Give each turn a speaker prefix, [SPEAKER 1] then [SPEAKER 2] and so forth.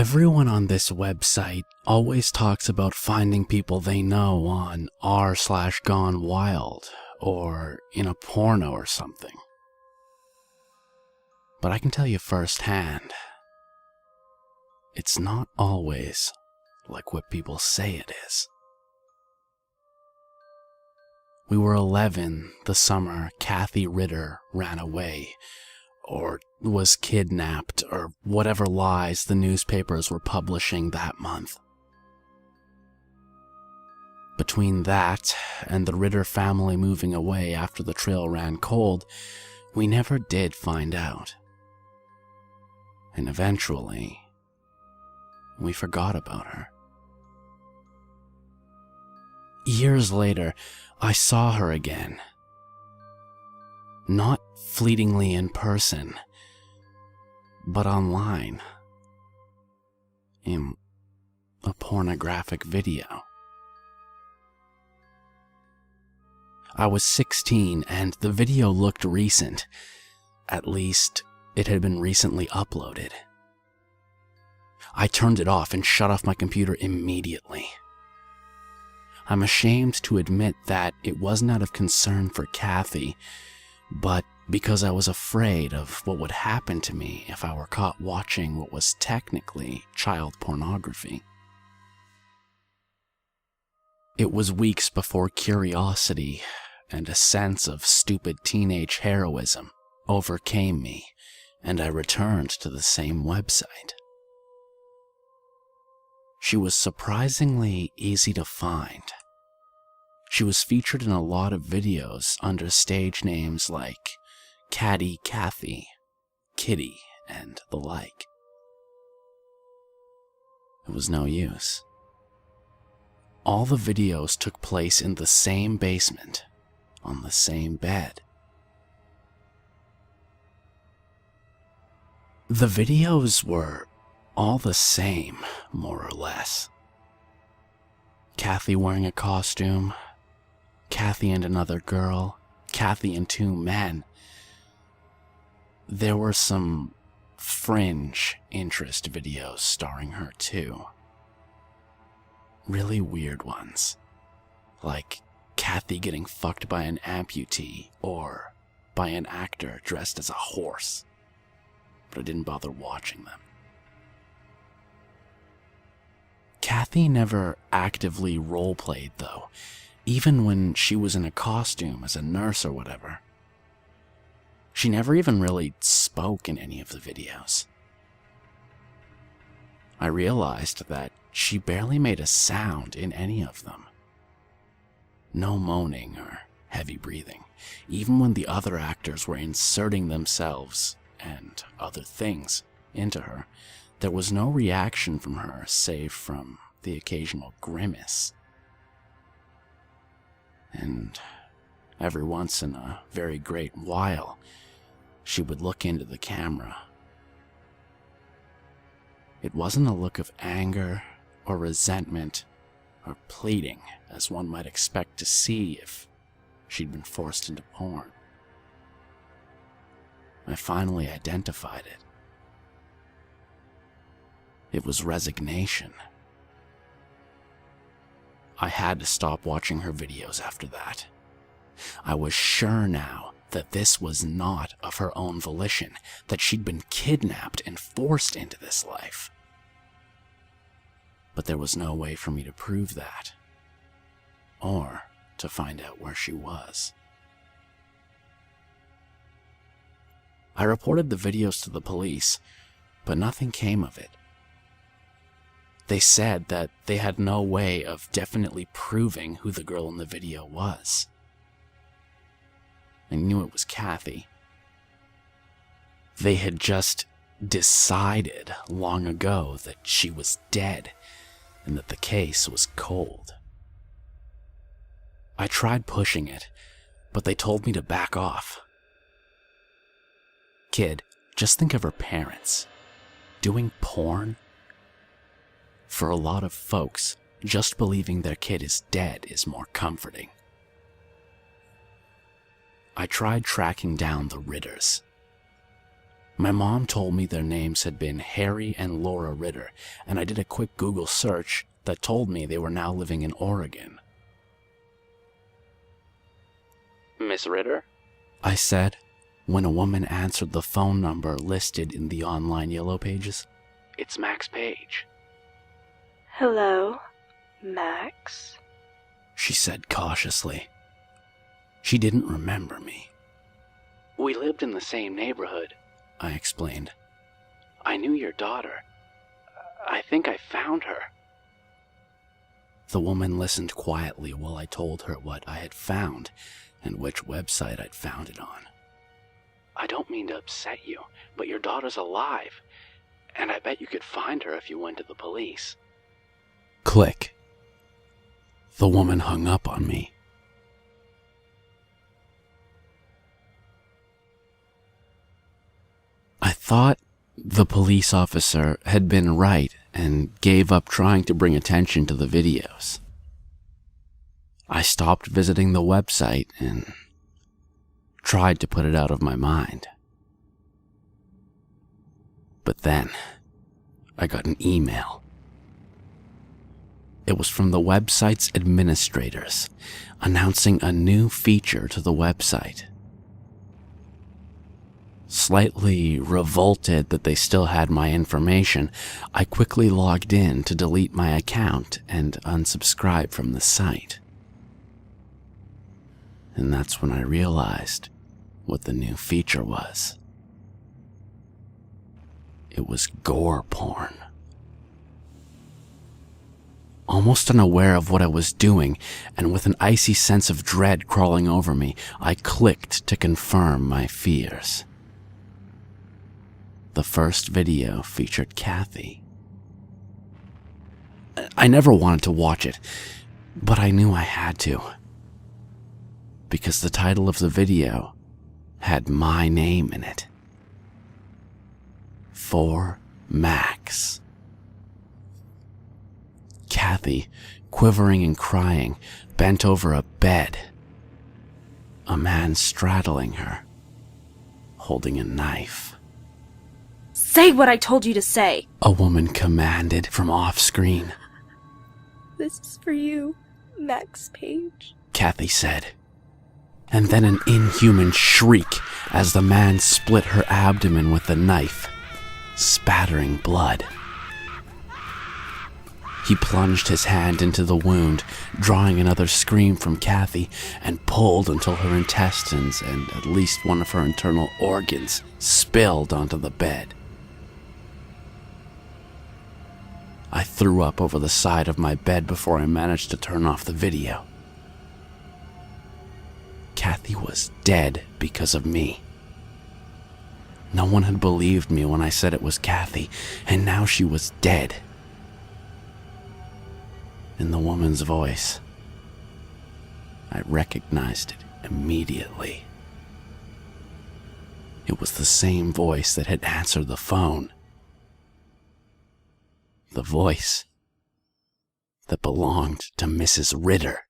[SPEAKER 1] Everyone on this website always talks about finding people they know on r/gone wild or in a porno or something. But I can tell you firsthand, it's not always like what people say it is. We were 11 the summer Kathy Ritter ran away, or was kidnapped, or whatever lies the newspapers were publishing that month. Between that and the Ritter family moving away after the trail ran cold, we never did find out. And eventually, we forgot about her. Years later, I saw her again. Not fleetingly in person, but online, in a pornographic video. I was 16 and the video looked recent. At least, it had been recently uploaded. I turned it off and shut off my computer immediately. I'm ashamed to admit that it wasn't out of concern for Kathy, but because I was afraid of what would happen to me if I were caught watching what was technically child pornography. It was weeks before curiosity and a sense of stupid teenage heroism overcame me, and I returned to the same website. She was surprisingly easy to find. She was featured in a lot of videos under stage names like Catty Kathy, Kitty, and the like. It was no use. All the videos took place in the same basement, on the same bed. The videos were all the same, more or less. Kathy wearing a costume, Kathy and another girl, Kathy and two men. There were some fringe interest videos starring her too. Really weird ones, like Kathy getting fucked by an amputee or by an actor dressed as a horse, but I didn't bother watching them. Kathy never actively roleplayed though, even when she was in a costume as a nurse or whatever. She never even really spoke in any of the videos. I realized that she barely made a sound in any of them. No moaning or heavy breathing, even when the other actors were inserting themselves and other things into her. There was no reaction from her save from the occasional grimace. And every once in a very great while, she would look into the camera. It wasn't a look of anger or resentment or pleading, as one might expect to see if she'd been forced into porn. I finally identified it. It was resignation. I had to stop watching her videos after that. I was sure now that this was not of her own volition, that she'd been kidnapped and forced into this life. But there was no way for me to prove that, or to find out where she was. I reported the videos to the police, but nothing came of it. They said that they had no way of definitely proving who the girl in the video was. I knew it was Kathy. They had just decided long ago that she was dead and that the case was cold. I tried pushing it, but they told me to back off. Kid, just think of her parents. Doing porn? For a lot of folks, just believing their kid is dead is more comforting. I tried tracking down the Ritters, My mom told me their names had been Harry and Laura Ritter, and I did a quick Google search that told me they were now living in Oregon. "Miss Ritter?" I said, when a woman answered the phone number listed in the online yellow pages. "It's Max Page."
[SPEAKER 2] "Hello, Max,"
[SPEAKER 1] she said cautiously. She didn't remember me. "We lived in the same neighborhood," I explained. "I knew your daughter. I think I found her." The woman listened quietly while I told her what I had found and which website I'd found it on. "I don't mean to upset you, but your daughter's alive, and I bet you could find her if you went to the police." Click. The woman hung up on me. I thought the police officer had been right and gave up trying to bring attention to the videos. I stopped visiting the website and tried to put it out of my mind. But then I got an email. It was from the website's administrators announcing a new feature to the website. Slightly revolted that they still had my information, I quickly logged in to delete my account and unsubscribe from the site. And that's when I realized what the new feature was. It was gore porn. Almost unaware of what I was doing, and with an icy sense of dread crawling over me, I clicked to confirm my fears. The first video featured Kathy. I never wanted to watch it, but I knew I had to, because the title of the video had my name in it. For Max. Kathy, quivering and crying, bent over a bed. A man straddling her, holding a knife.
[SPEAKER 2] "Say what I told you to say,"
[SPEAKER 1] a woman commanded from off-screen.
[SPEAKER 2] "This is for you, Max Page,"
[SPEAKER 1] Kathy said. And then an inhuman shriek as the man split her abdomen with the knife, spattering blood. He plunged his hand into the wound, drawing another scream from Kathy, and pulled until her intestines and at least one of her internal organs spilled onto the bed. I threw up over the side of my bed before I managed to turn off the video. Kathy was dead because of me. No one had believed me when I said it was Kathy, and now she was dead. In the woman's voice, I recognized it immediately. It was the same voice that had answered the phone. The voice that belonged to Mrs. Ritter.